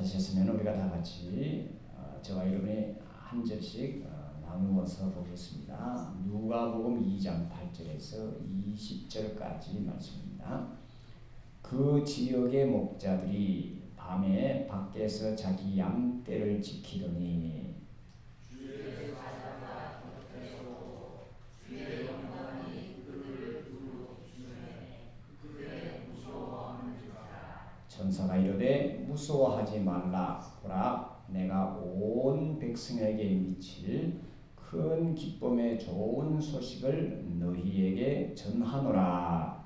찾으셨으면 우리가 다 같이 저와 여러분이 한 절씩 나누어서 보겠습니다. 누가복음 2장 8절에서 20절까지 말씀입니다. 그 지역의 목자들이 밤에 밖에서 자기 양떼를 지키더니 주의 사자가 곁에서 주의 영광이 그를 두루주시네 그의 무서워하는지라. 천사가 이르되 무서워하지 말라. 보라, 내가 온 백성에게 미칠 큰 기쁨의 좋은 소식을 너희에게 전하노라.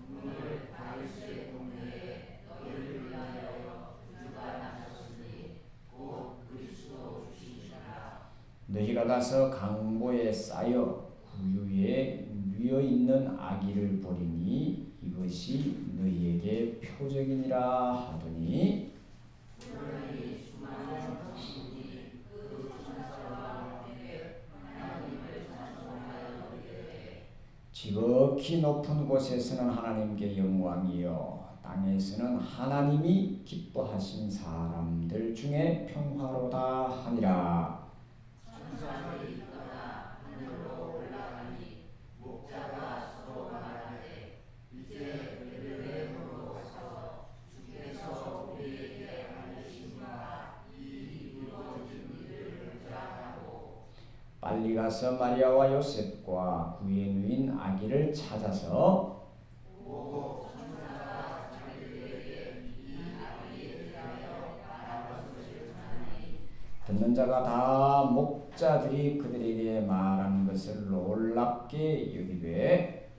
오늘 다윗의 동네에 너희를 위하여 구주가 나셨으니 곧 그리스도 주시니라. 너희가 가서 강보에 쌓여 구유에 뉘어 있는 아기를 보리니 이것이 너희에게 표적이니라 하더니 지극히 높은 곳에서는 하나님께 영광이요 땅에서는 하나님이 기뻐하신 사람들 중에 평화로다 하니라. 천사들이 있거나 하늘로 올라가니 목자가 서로 말하되 이제 베들레헴으로 가서 주께서 우리에게 알리신 바 이 이루어진 일을 보자 하고 빨리 가서 마리아와 요셉과 구에 누인 아기를 찾아서 보고 천사가 자기들에게 이 아기에 대하여 말한 것을 전하니 듣는 자가 다 목자들이 그들에게 말한 것을 놀랍게 여기되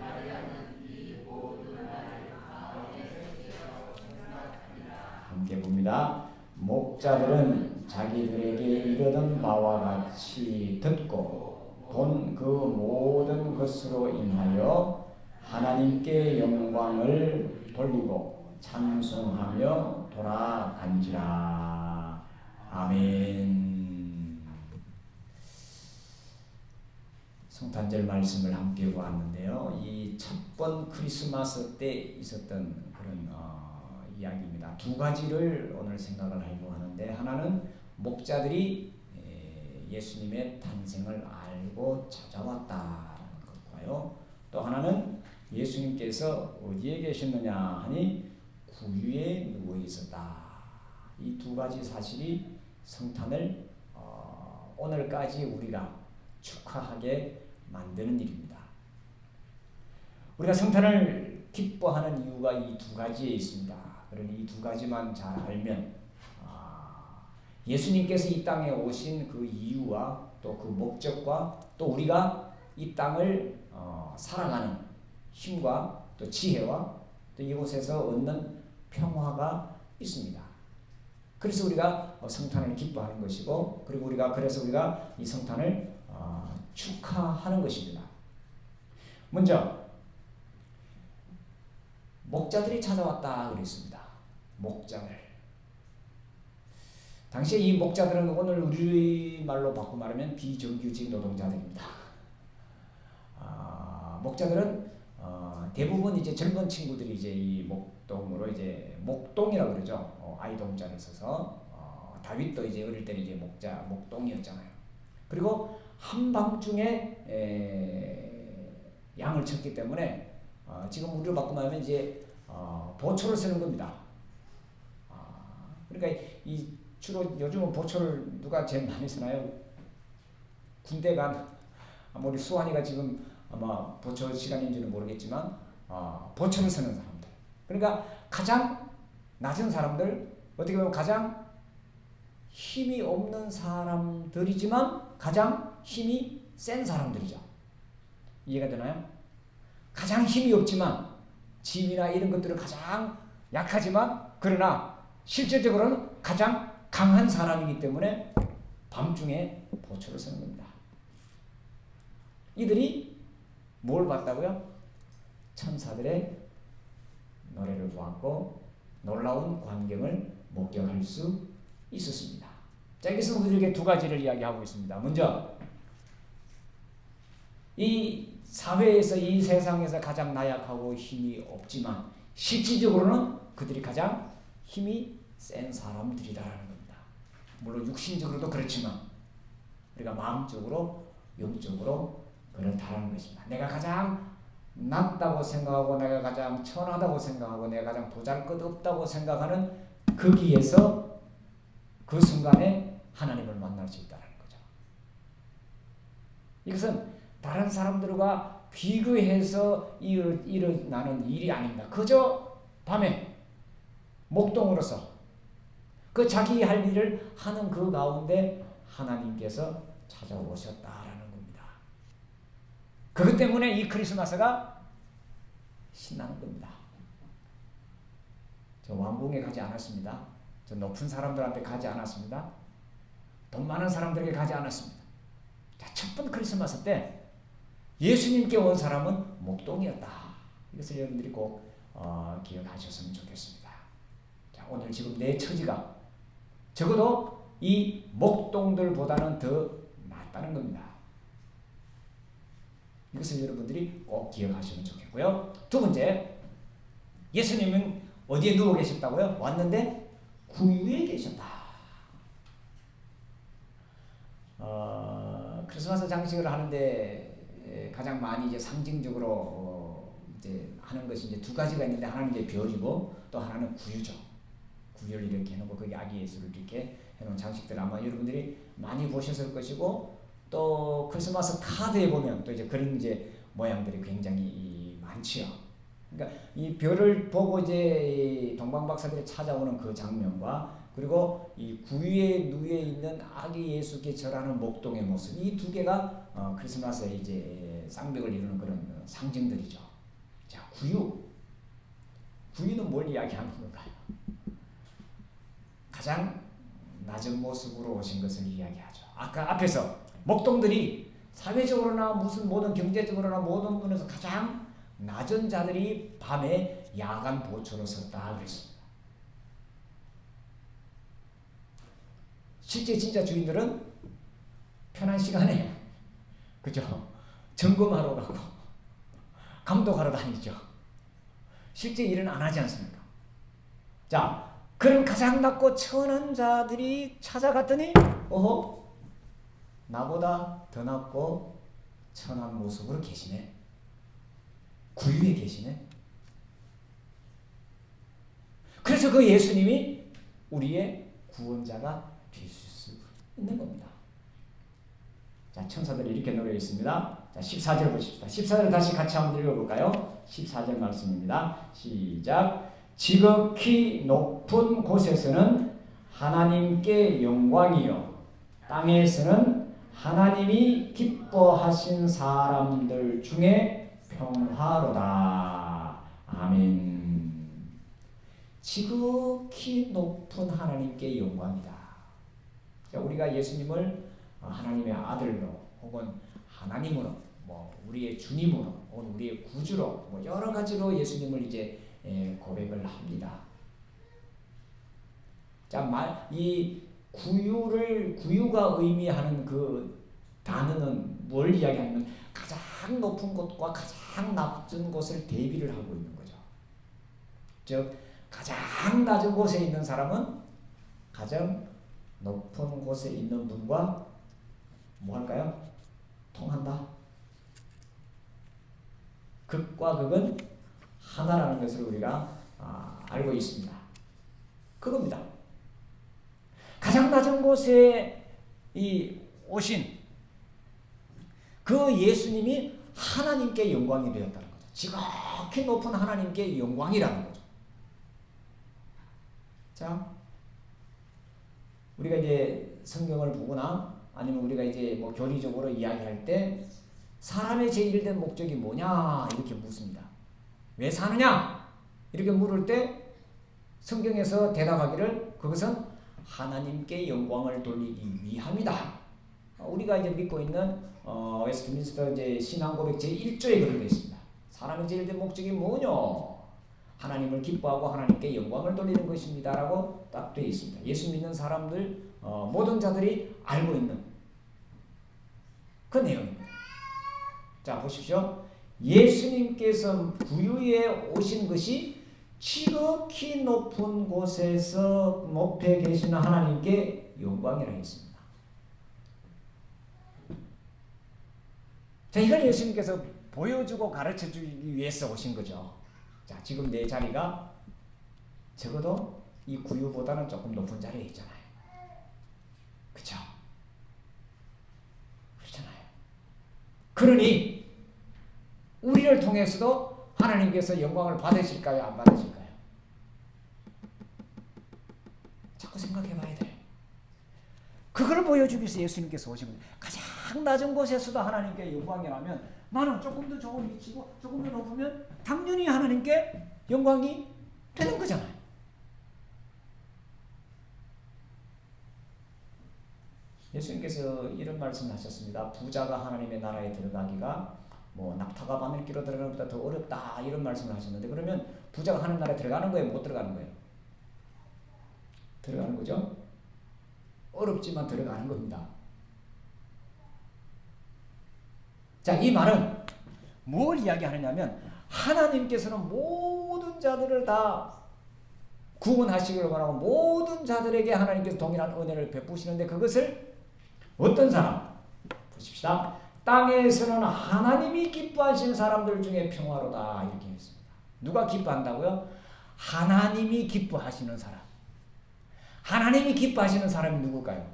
마리아는 이 모든 말을 마음에 새기어 생각하니라. 함께 봅니다. 목자들은 자기들에게 이르는 바와 같이 듣고 본 그 모든 것으로 인하여 하나님께 영광을 돌리고 찬송하며 돌아간지라. 아멘. 성탄절 말씀을 함께 보았는데요. 이 첫 번 크리스마스 때 있었던 그런 이야기입니다. 두 가지를 오늘 생각을 하려고 하는데, 하나는 목자들이 예수님의 탄생을 알고 찾아왔다라는 것과요, 또 하나는 예수님께서 어디에 계셨느냐 하니 구유에 누워 있었다. 이 두 가지 사실이 성탄을 오늘까지 우리가 축하하게 만드는 일입니다. 우리가 성탄을 기뻐하는 이유가 이 두 가지에 있습니다. 그러니 이 두 가지만 잘 알면 예수님께서 이 땅에 오신 그 이유와 또 그 목적과 또 우리가 이 땅을 살아가는 힘과 또 지혜와 또 이곳에서 얻는 평화가 있습니다. 그래서 우리가 성탄을 기뻐하는 것이고, 그리고 그래서 우리가 이 성탄을 축하하는 것입니다. 먼저 목자들이 찾아왔다 그랬습니다. 목자들. 당시에 이 목자들은 오늘 우리말로 바꿔 말하면 비정규직 노동자들입니다. 목자들은 대부분 이제 젊은 친구들이 이제 이 목동으로 이제 목동이라고 그러죠. 아이동자를 써서 다윗도 이제 어릴 때는 이제 목동이었잖아요. 그리고 한밤중에 양을 쳤기 때문에 지금 우리로 바꿔 말하면 이제 보초를 쓰는 겁니다. 그러니까 주로 요즘은 보초를 누가 제일 많이 쓰나요? 군대 간 우리 수환이가 지금 아마 보초 시간인지는 모르겠지만 보초를 쓰는 사람들. 그러니까 가장 낮은 사람들, 어떻게 보면 가장 힘이 없는 사람들이지만 가장 힘이 센 사람들이죠. 이해가 되나요? 가장 힘이 없지만 짐이나 이런 것들은 가장 약하지만 그러나 실질적으로는 가장 강한 사람이기 때문에 밤중에 보초를 쓰는 겁니다. 이들이 뭘 봤다고요? 천사들의 노래를 보았고 놀라운 광경을 목격할 수 있었습니다. 자, 여기서 우리에게 두 가지를 이야기하고 있습니다. 먼저 이 사회에서, 이 세상에서 가장 나약하고 힘이 없지만 실질적으로는 그들이 가장 힘이 센 사람들이다라는 겁니다. 물론 육신적으로도 그렇지만 우리가 마음적으로 영적으로 그렇다는 것입니다. 내가 가장 낫다고 생각하고 내가 가장 천하다고 생각하고 내가 가장 보잘것없다고 생각하는 거기에서 그 순간에 하나님을 만날 수 있다는 거죠. 이것은 다른 사람들과 비교해서 일어나는 일이 아닙니다. 그저 밤에 목동으로서 그 자기 할 일을 하는 그 가운데 하나님께서 찾아오셨다라는 겁니다. 그것 때문에 이 크리스마스가 신나는 겁니다. 저 왕궁에 가지 않았습니다. 저 높은 사람들한테 가지 않았습니다. 돈 많은 사람들에게 가지 않았습니다. 자, 첫 번 크리스마스 때 예수님께 온 사람은 목동이었다. 이것을 여러분들이 꼭 기억하셨으면 좋겠습니다. 자, 오늘 지금 내 처지가 적어도 이 목동들보다는 더 낫다는 겁니다. 이것을 여러분들이 꼭 기억하시면 좋겠고요. 두 번째, 예수님은 어디에 누워 계셨다고요? 왔는데 구유에 계셨다. 크리스마스 장식을 하는데 가장 많이 이제 상징적으로 이제 하는 것이 이제 두 가지가 있는데 하나는 이제 별이고 또 하나는 구유죠. 구유를 이렇게 해놓고 거기 아기 예수를 이렇게 해놓은 장식들 아마 여러분들이 많이 보셨을 것이고 또 크리스마스 카드에 보면 또 이제 그런 이제 모양들이 굉장히 많지요. 그러니까 이 별을 보고 이제 동방 박사들이 찾아오는 그 장면과 그리고 이 구유에 누워 있는 아기 예수께 절하는 목동의 모습, 이 두 개가 크리스마스의 이제 쌍벽을 이루는 그런 상징들이죠. 자, 구유는 뭘 이야기하는 건가요? 가장 낮은 모습으로 오신 것을 이야기하죠. 아까 앞에서 목동들이 사회적으로나 무슨 모든 경제적으로나 모든 분에서 가장 낮은 자들이 밤에 야간 보초로 섰다 그랬습니다. 실제 진짜 주인들은 편한 시간에 그죠? 점검하러 가고 감독하러 다니죠. 실제 일은 안 하지 않습니까? 자, 그런 가장 낮고 천한 자들이 찾아갔더니 어허, 나보다 더 낮고 천한 모습으로 계시네. 구유에 계시네. 그래서 그 예수님이 우리의 구원자가 되실 수 있는 겁니다. 자, 천사들이 이렇게 노래했습니다. 자, 14절 보십시다. 14절 다시 같이 한번 읽어볼까요? 14절 말씀입니다. 시작. 지극히 높은 곳에서는 하나님께 영광이요 땅에서는 하나님이 기뻐하신 사람들 중에 평화로다. 아멘. 지극히 높은 하나님께 영광이다. 자, 우리가 예수님을 하나님의 아들로 혹은 하나님으로 우리의 주님으로 혹은 우리의 구주로 여러 가지로 예수님을 이제 고백을 합니다. 자, 이 구유가 의미하는 그 단어는 뭘 이야기하냐면 가장 높은 곳과 가장 낮은 곳을 대비를 하고 있는 거죠. 즉 가장 낮은 곳에 있는 사람은 가장 높은 곳에 있는 분과 뭐 할까요? 통한다. 극과 극은 하나라는 것을 우리가 알고 있습니다. 그겁니다. 가장 낮은 곳에 오신 그 예수님이 하나님께 영광이 되었다는 거죠. 지극히 높은 하나님께 영광이라는 거죠. 자, 우리가 이제 성경을 보거나 아니면 우리가 이제 교리적으로 이야기할 때 사람의 제1된 목적이 뭐냐 이렇게 묻습니다. 왜 사느냐 이렇게 물을 때 성경에서 대답하기를 그것은 하나님께 영광을 돌리기 위함이다. 우리가 이제 믿고 있는 웨스트민스터 이제 신앙 고백 제1조에 그렇게 되어 있습니다. 사람의 제1된 목적이 뭐냐? 하나님을 기뻐하고 하나님께 영광을 돌리는 것입니다라고 딱 되어 있습니다. 예수 믿는 사람들 모든 자들이 알고 있는 그 내용입니다. 자, 보십시오. 예수님께서 구유에 오신 것이 지극히 높은 곳에서 높에 계시는 하나님께 영광이라 했습니다. 자, 이걸 예수님께서 보여주고 가르쳐주기 위해서 오신 거죠. 자, 지금 내 자리가 적어도 이 구유보다는 조금 높은 자리에 있잖아요. 그렇죠? 그렇잖아요. 그러니 우리를 통해서도 하나님께서 영광을 받으실까요? 안 받으실까요? 자꾸 생각해 봐야 돼. 그걸 보여주기 위해서 예수님께서 오신 거예요. 가장 낮은 곳에서도 하나님께 영광이라면 나는 조금 더 좋은 위치고 조금 더 높으면 당연히 하나님께 영광이 되는 거잖아요. 예수님께서 이런 말씀을 하셨습니다. 부자가 하나님의 나라에 들어가기가 낙타가 바늘기로 들어가는 것보다 더 어렵다 이런 말씀을 하셨는데, 그러면 부자가 하나님 나라에 들어가는 거예요? 못 들어가는 거예요? 들어가는 거죠? 어렵지만 들어가는 겁니다. 자, 이 말은 뭘 이야기하느냐면 하나님께서는 모든 자들을 다 구원하시기를 원하고 모든 자들에게 하나님께서 동일한 은혜를 베푸시는데, 그것을 어떤 사람? 보십시다. 땅에서는 하나님이 기뻐하시는 사람들 중에 평화로다 이렇게 했습니다. 누가 기뻐한다고요? 하나님이 기뻐하시는 사람. 하나님이 기뻐하시는 사람이 누굴까요?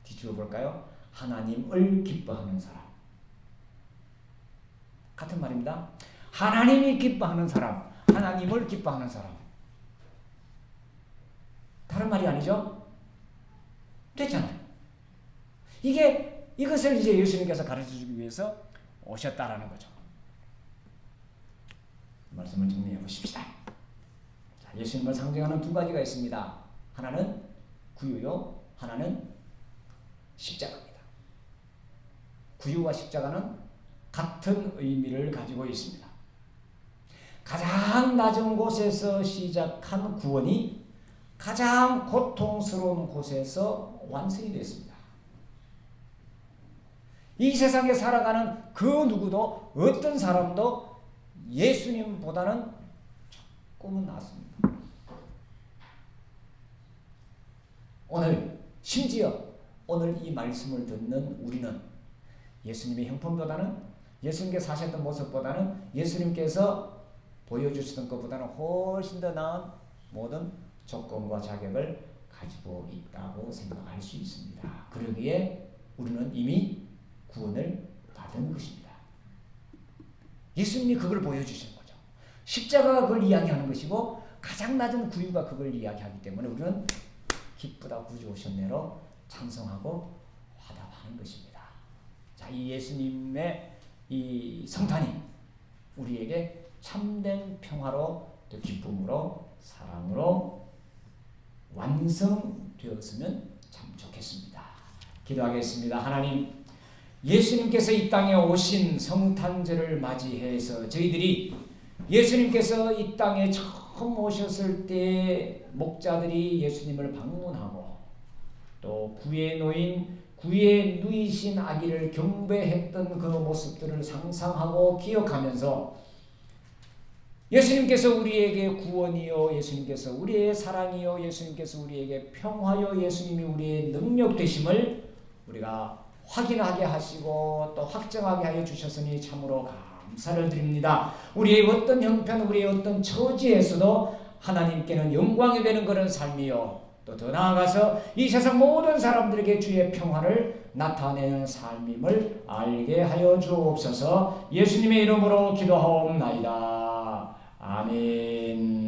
뒤집어 볼까요? 하나님을 기뻐하는 사람. 같은 말입니다. 하나님이 기뻐하는 사람, 하나님을 기뻐하는 사람. 다른 말이 아니죠? 됐잖아요. 이것을 이제 예수님께서 가르쳐주기 위해서 오셨다라는 거죠. 말씀을 정리해 보십시다. 자, 예수님을 상징하는 두 가지가 있습니다. 하나는 구유요, 하나는 십자가입니다. 구유와 십자가는 같은 의미를 가지고 있습니다. 가장 낮은 곳에서 시작한 구원이 가장 고통스러운 곳에서 완성이 됐습니다. 이 세상에 살아가는 그 누구도 어떤 사람도 예수님보다는 조금은 낫습니다. 심지어 오늘 이 말씀을 듣는 우리는 예수님의 형편보다는, 예수님께서 사셨던 모습보다는, 예수님께서 보여주시던 것보다는 훨씬 더 나은 모든 조건과 자격을 가지고 있다고 생각할 수 있습니다. 그러기에 우리는 이미 구원을 받은 것입니다. 예수님이 그걸 보여주신 거죠. 십자가가 그걸 이야기하는 것이고 가장 낮은 구유가 그걸 이야기하기 때문에 우리는 기쁘다 구주 오셨네로 찬송하고 화답하는 것입니다. 자, 이 예수님의 이 성탄이 우리에게 참된 평화로, 또 기쁨으로, 사랑으로 완성되었으면 참 좋겠습니다. 기도하겠습니다. 하나님, 예수님께서 이 땅에 오신 성탄절을 맞이해서 저희들이 예수님께서 이 땅에 처음 오셨을 때 목자들이 예수님을 방문하고 또 구에 누이신 아기를 경배했던 그 모습들을 상상하고 기억하면서 예수님께서 우리에게 구원이요, 예수님께서 우리의 사랑이요, 예수님께서 우리에게 평화요, 예수님이 우리의 능력 되심을 우리가 확인하게 하시고 또 확정하게 하여 주셨으니 참으로 감사를 드립니다. 우리의 어떤 형편, 우리의 어떤 처지에서도 하나님께는 영광이 되는 그런 삶이요, 또 더 나아가서 이 세상 모든 사람들에게 주의 평화를 나타내는 삶임을 알게 하여 주옵소서. 예수님의 이름으로 기도하옵나이다. 아멘.